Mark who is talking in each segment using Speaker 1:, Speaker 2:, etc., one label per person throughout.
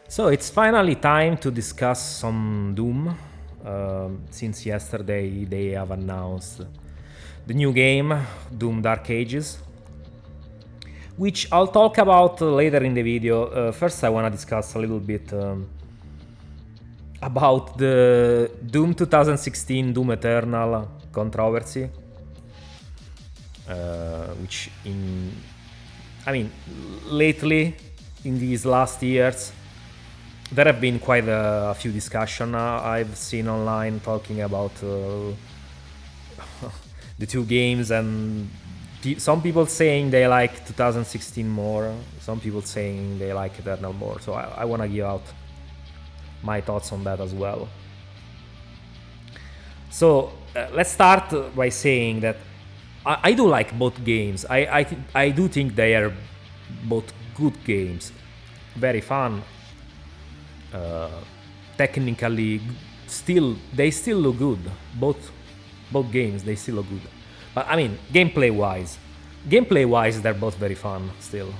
Speaker 1: So it's finally time to discuss some Doom. Since yesterday they have announced the new game, Doom Dark Ages, which I'll talk about later in the video. First, I want to discuss a little bit about the Doom 2016 Doom Eternal controversy, which lately in these last years there have been quite a few discussions I've seen online talking about the two games, and some people saying they like 2016 more, some people saying they like Eternal more. So I want to give out my thoughts on that as well. So let's start by saying that I do like both games. I do think they are both good games, very fun. Technically, they still look good. Both games, they still look good. But I mean, gameplay wise, they're both very fun still.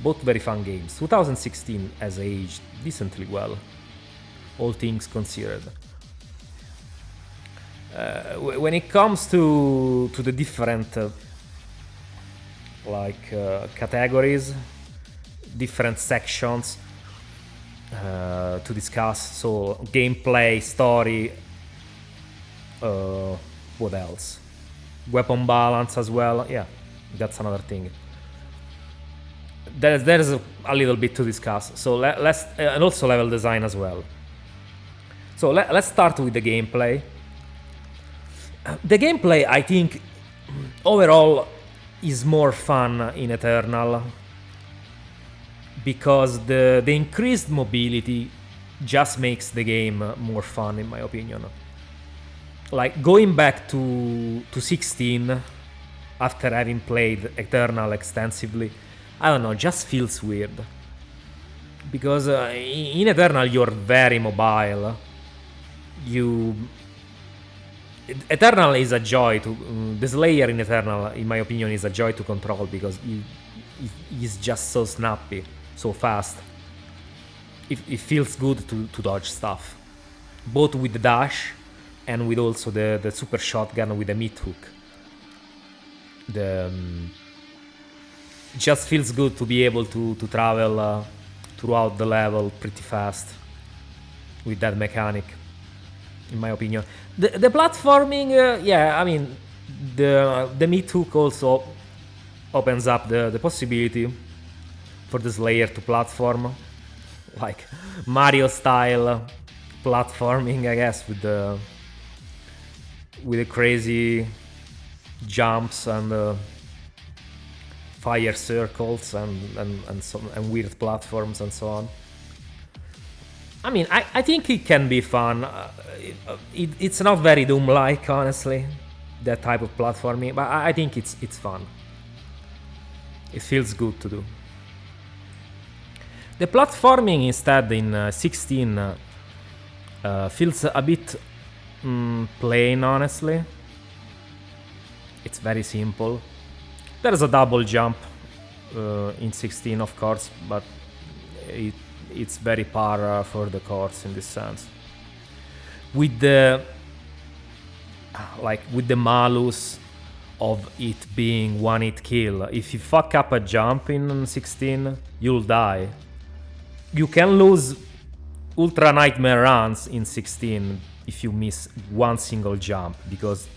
Speaker 1: Both very fun games. 2016 has aged decently well, all things considered. When it comes to the different categories, different sections to discuss, so gameplay, story, what else? Weapon balance as well. Yeah, that's another thing. There's a little bit to discuss. So let's and also level design as well. So let's start with the gameplay. The gameplay, I think, overall is more fun in Eternal because the increased mobility just makes the game more fun, in my opinion. Like going back to 16 after having played Eternal extensively, I don't know, just feels weird. Because in Eternal you're very mobile. Eternal is a joy to... the Slayer in Eternal, in my opinion, is a joy to control because he's just so snappy, so fast. It feels good to dodge stuff. Both with the dash and with also the super shotgun with the meat hook. It just feels good to be able to travel throughout the level pretty fast with that mechanic, in my opinion. The platforming, yeah, I mean, the meat hook also opens up the possibility for the Slayer to platform, like Mario style platforming, I guess, with the crazy jumps and fire circles and weird platforms and so on. I mean, I think it can be fun. It's not very Doom-like, honestly, that type of platforming, but I think it's fun. It feels good to do. The platforming instead in 16 feels a bit plain, honestly. It's very simple. There's a double jump in 16, of course, but it's very par for the course in this sense. With the malus of it being one hit kill. If you fuck up a jump in 16, you'll die. You can lose Ultra Nightmare runs in 16 if you miss one single jump, because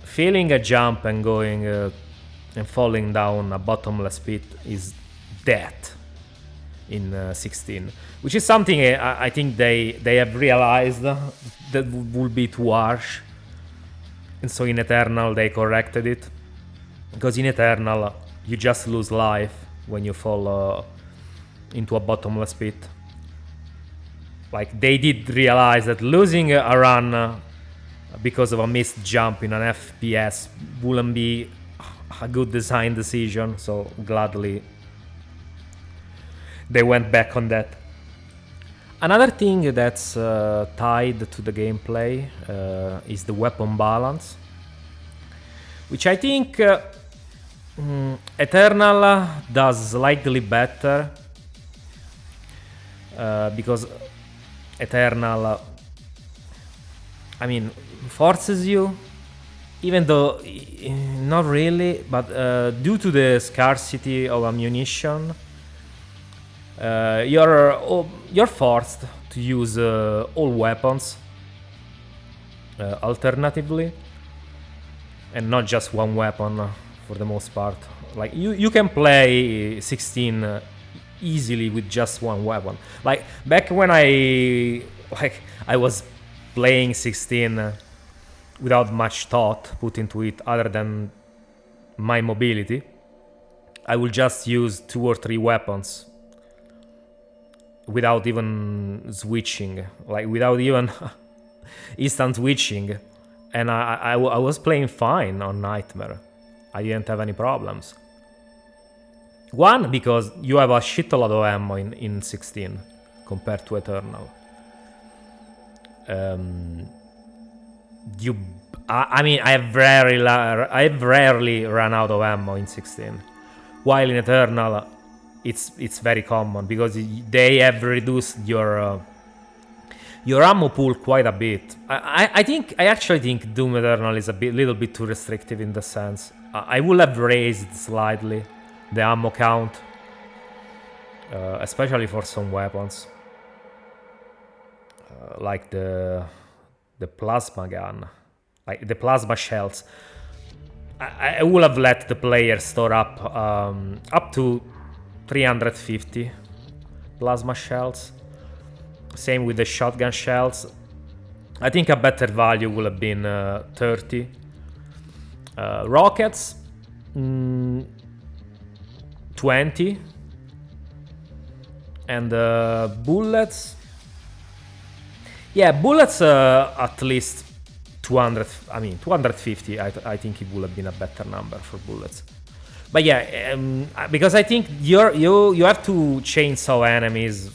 Speaker 1: failing a jump and going and falling down a bottomless pit is death in 16, which is something I think they have realized that would be too harsh, and so in Eternal they corrected it, because in Eternal you just lose life when you fall into a bottomless pit. Like, they did realize that losing a run because of a missed jump in an FPS wouldn't be a good design decision, so gladly they went back on that. Another thing that's tied to the gameplay is the weapon balance, which I think Eternal does slightly better. because Eternal, I mean, forces you, even though not really, but due to the scarcity of ammunition, you're forced to use all weapons alternatively, and not just one weapon for the most part. Like you can play 16 easily with just one weapon. Like back when I was playing 16 without much thought put into it other than my mobility, I will just use 2 or 3 weapons without even switching, like without even instant switching, and I was playing fine on Nightmare. I didn't have any problems. One, because you have a shitload of ammo in 16 compared to Eternal. I mean, I have rarely run out of ammo in 16, while in Eternal, it's very common because they have reduced your ammo pool quite a bit. I actually think Doom Eternal is little bit too restrictive in the sense. I would have raised slightly the ammo count, especially for some weapons, like the plasma gun, like the plasma shells. I would have let the player store up to 350 plasma shells. Same with the shotgun shells. I think a better value would have been 30. Rockets, 20. And bullets. Yeah, bullets at least 200. I mean, 250. I think it would have been a better number for bullets. But yeah, because I think you have to chainsaw enemies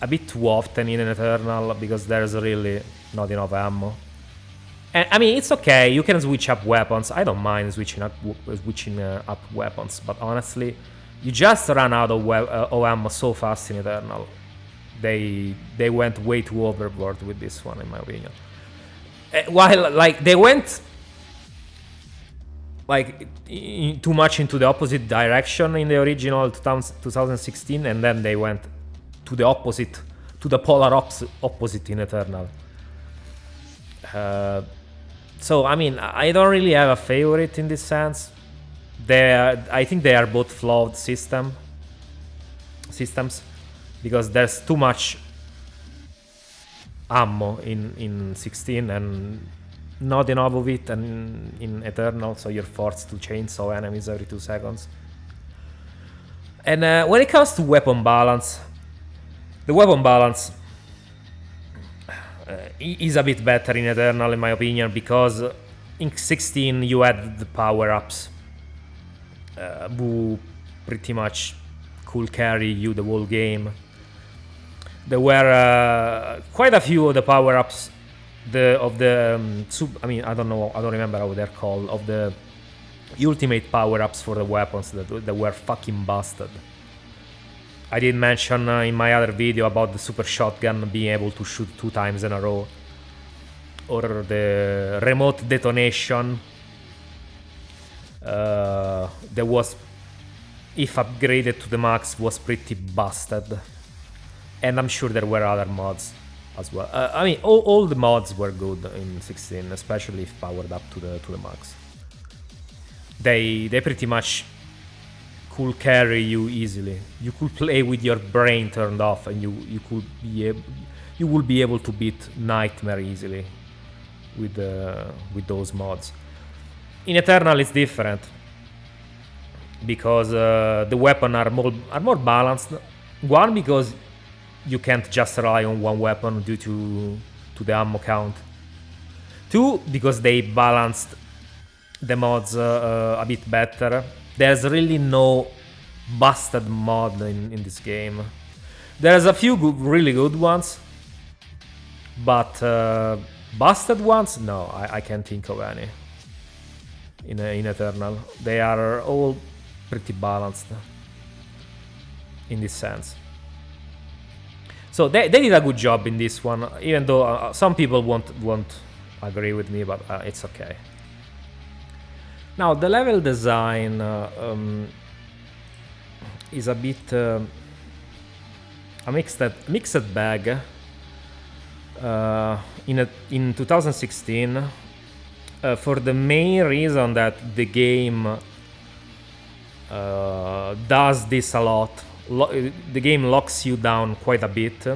Speaker 1: a bit too often in an Eternal because there's really not enough ammo. And I mean, it's okay. You can switch up weapons. I don't mind switching up weapons, but honestly, you just run out of ammo so fast in Eternal. They went way too overboard with this one, in my opinion. While like they went like too much into the opposite direction in the original 2016, and then they went to the opposite, to the polar opposite in Eternal. So I mean, I don't really have a favorite in this sense. I think they are both flawed systems because there's too much ammo in 16 and not enough of it in Eternal, so you're forced to chainsaw enemies every 2 seconds. And when it comes to weapon balance, the weapon balance is a bit better in Eternal, in my opinion, because in 16 you had the power-ups who pretty much could carry you the whole game. There were quite a few of the power-ups I don't remember how they're called, of the ultimate power-ups for the weapons that were fucking busted. I did mention in my other video about the super shotgun being able to shoot 2 times in a row, or the remote detonation that was, if upgraded to the max, was pretty busted. And I'm sure there were other mods as well. I mean, all the mods were good in 16, especially if powered up to the max. They pretty much could carry you easily. You could play with your brain turned off, and you will be able to beat Nightmare easily with those mods. In Eternal, it's different because the weapons are more balanced. One, because you can't just rely on one weapon due to the ammo count. 2, because they balanced the mods a bit better. There's really no busted mod in this game. There's a few really good ones, but busted ones, no, I can't think of any in Eternal. They are all pretty balanced in this sense. So they did a good job in this one, even though some people won't agree with me, but it's okay. Now the level design is a bit a mixed bag. In 2016, for the main reason that the game does this a lot. The game locks you down quite a bit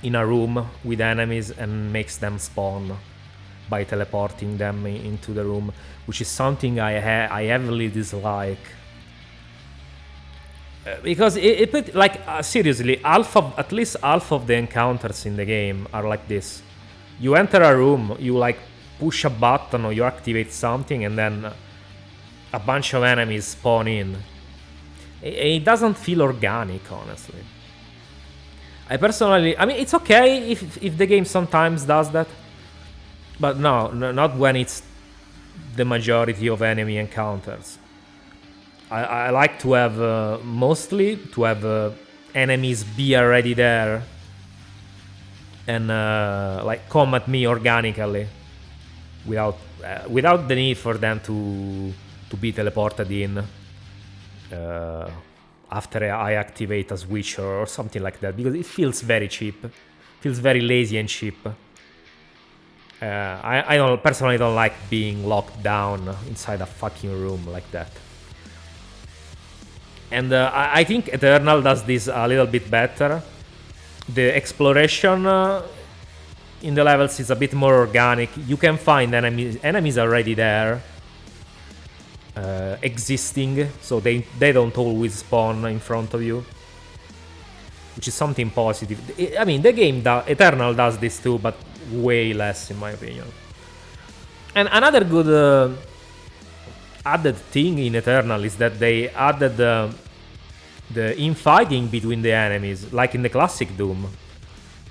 Speaker 1: in a room with enemies and makes them spawn by teleporting them into the room, which is something I heavily dislike. Because it like seriously, at least half of the encounters in the game are like this. You enter a room, you like push a button or you activate something, and then a bunch of enemies spawn in. It doesn't feel organic, honestly. I mean, it's okay if the game sometimes does that, but no, not when it's the majority of enemy encounters. I like to have mostly to have enemies be already there and like come at me organically without the need for them to be teleported in after I activate a switch or something like that, because it feels very cheap, feels very lazy and cheap. I don't personally don't like being locked down inside a fucking room like that. And I think Eternal does this a little bit better. The exploration in the levels is a bit more organic. You can find enemies already there, existing, so they don't always spawn in front of you, which is something positive. I mean, the game Eternal does this too, but way less in my opinion. And another good added thing in Eternal is that they added the infighting between the enemies, like in the classic Doom,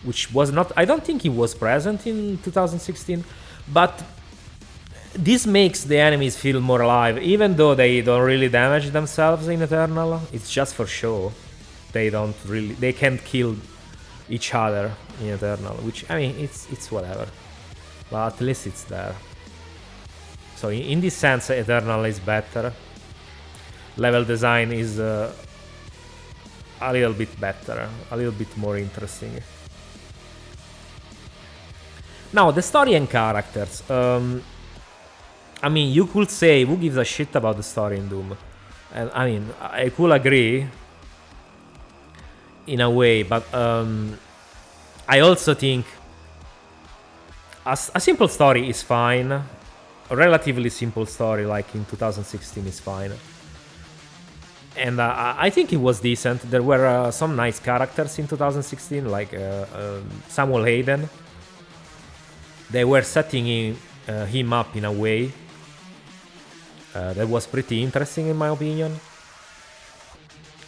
Speaker 1: which was not, I don't think it was present in 2016, but this makes the enemies feel more alive, even though they don't really damage themselves in Eternal. It's just for show. They can't kill each other in Eternal, which, I mean, it's whatever, but at least it's there. So in this sense, Eternal is better. Level design is a little bit better, a little bit more interesting. Now, the story and characters. I mean, you could say, who gives a shit about the story in Doom? And I mean, I could agree in a way, but I also think a simple story is fine. A relatively simple story like in 2016 is fine. And I think it was decent. There were some nice characters in 2016, like Samuel Hayden. They were setting him up in a way that was pretty interesting in my opinion.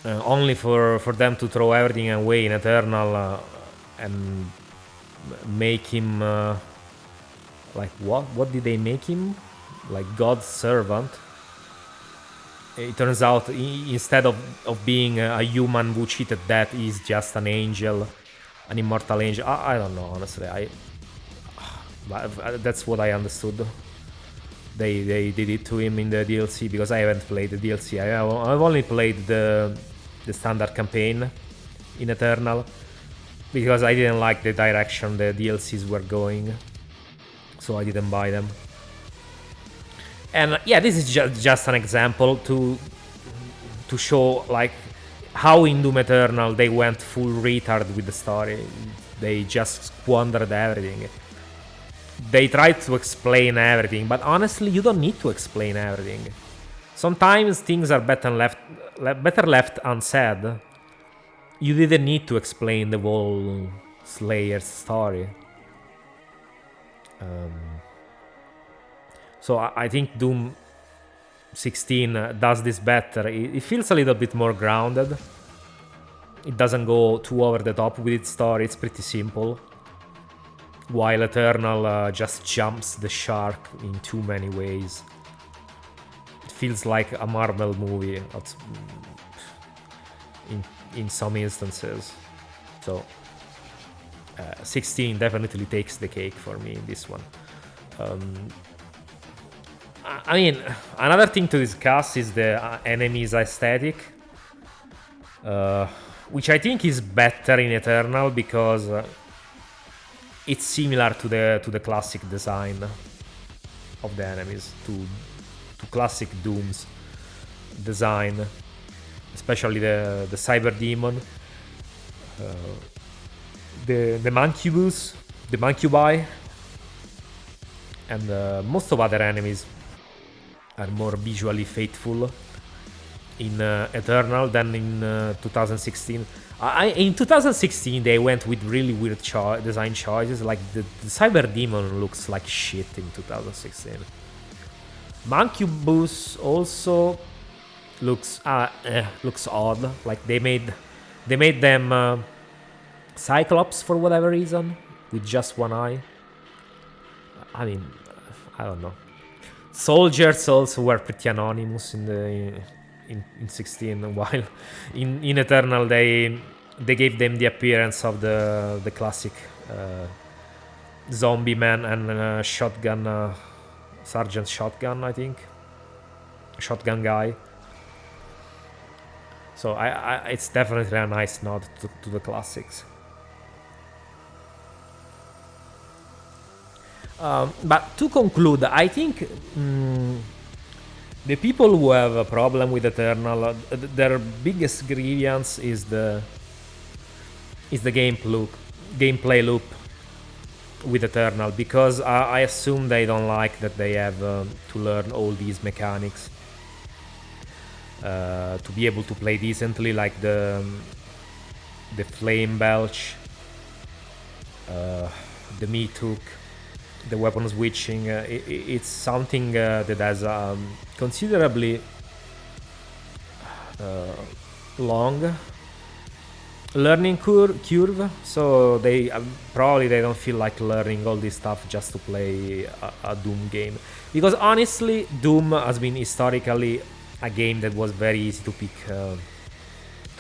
Speaker 1: Only for them to throw everything away in Eternal and make him like what did they make him? Like God's servant. It turns out instead of being a human who cheated death, he's just an angel, an immortal angel. I don't know, honestly. That's what I understood. They did it to him in the DLC, because I haven't played the DLC. I've only played the standard campaign in Eternal, because I didn't like the direction the DLCs were going, so I didn't buy them. And yeah, this is just an example to show like how in Doom Eternal they went full retard with the story. They just squandered everything. They tried to explain everything, but honestly, you don't need to explain everything. Sometimes things are better left unsaid. You didn't need to explain the whole Slayer's story. So I think Doom 16 does this better. It feels a little bit more grounded. It doesn't go too over the top with its story. It's pretty simple. While Eternal just jumps the shark in too many ways. It feels like a Marvel movie in some instances. So 16 definitely takes the cake for me in this one. I mean, another thing to discuss is the enemies aesthetic, which I think is better in Eternal because it's similar to the classic design of the enemies, to classic Doom's design, especially the Cyber Demon, the Mancubus, the Mancubi, and most of other enemies are more visually faithful in Eternal than in 2016. In 2016 they went with really weird design choices, like the Cyber Demon looks like shit in 2016. Mancubus also looks odd, like they made them Cyclops for whatever reason, with just one eye. I mean, I don't know. Soldiers also were pretty anonymous in 16, while in Eternal they gave them the appearance of the classic zombie man and shotgun, Sergeant Shotgun, I think, shotgun guy. So it's definitely a nice nod to the classics. But to conclude, I think the people who have a problem with Eternal, their biggest grievance is the gameplay loop with Eternal, because I assume they don't like that they have to learn all these mechanics to be able to play decently, like the flame belch, the meat hook, the weapon switching. It's something that has considerably long learning curve, so they probably they don't feel like learning all this stuff just to play a Doom game, because honestly Doom has been historically a game that was very easy to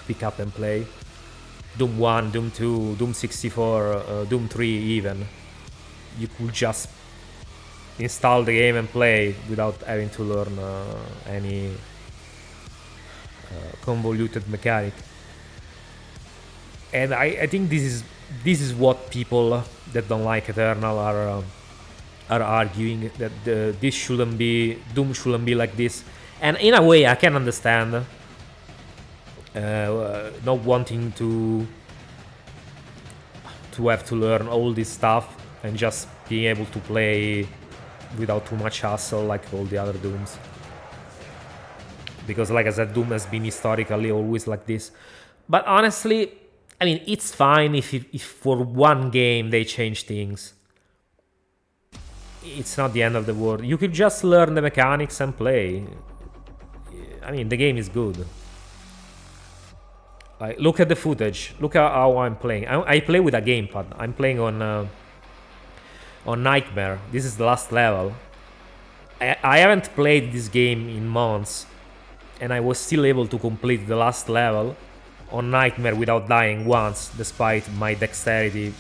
Speaker 1: pick up and play. Doom 1, Doom 2, Doom 64, Doom 3 even. You could just install the game and play without having to learn any convoluted mechanic. And I think this is what people that don't like Eternal are arguing, that Doom shouldn't be like this. And in a way I can understand not wanting to have to learn all this stuff and just being able to play without too much hassle like all the other Dooms. Because like I said, Doom has been historically always like this. But honestly, I mean, it's fine if for one game they change things. It's not the end of the world. You could just learn the mechanics and play. I mean, the game is good. Like, look at the footage. Look at how I'm playing. I play with a gamepad. I'm playing on Nightmare. This is the last level. I haven't played this game in months, and I was still able to complete the last level on Nightmare without dying once, despite my dexterity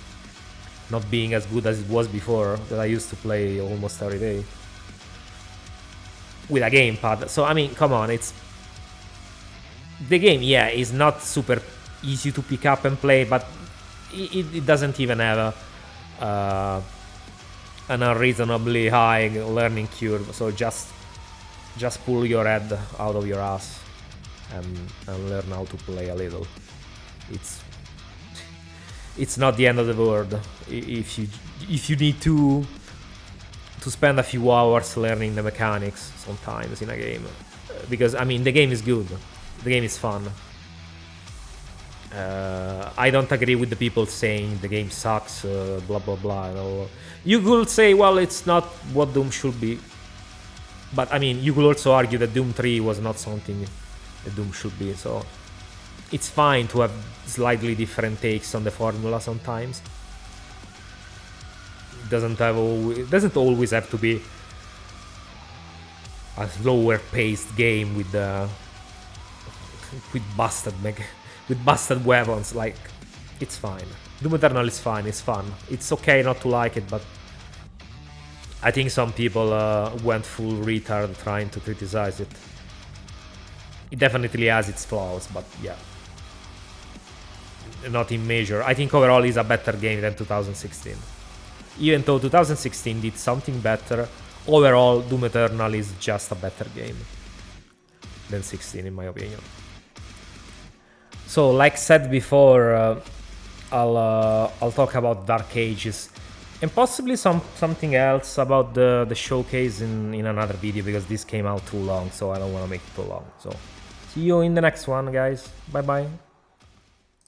Speaker 1: not being as good as it was before, that I used to play almost every day with a gamepad. So I mean, come on, it's the game, yeah, is not super easy to pick up and play, but it doesn't even have an unreasonably high learning curve. So just pull your head out of your ass and learn how to play a little. It's not the end of the world if you need to spend a few hours learning the mechanics sometimes in a game, because I mean the game is good, the game is fun. I don't agree with the people saying the game sucks, blah blah blah. You could say, well, it's not what Doom should be, but I mean, you could also argue that Doom 3 was not something that Doom should be. So it's fine to have slightly different takes on the formula sometimes. It doesn't always have to be a slower paced game with busted weapons. Like It's fine. Doom Eternal is fine, it's fun. It's okay not to like it, but I think some people went full retard trying to criticize it. It definitely has its flaws, but yeah. Not in major. I think overall is a better game than 2016. Even though 2016 did something better, overall Doom Eternal is just a better game than 16 in my opinion. So like said before, I'll talk about Dark Ages and possibly something else about the showcase in another video, because this came out too long, so I don't want to make it too long. So see you in the next one, guys. Bye bye.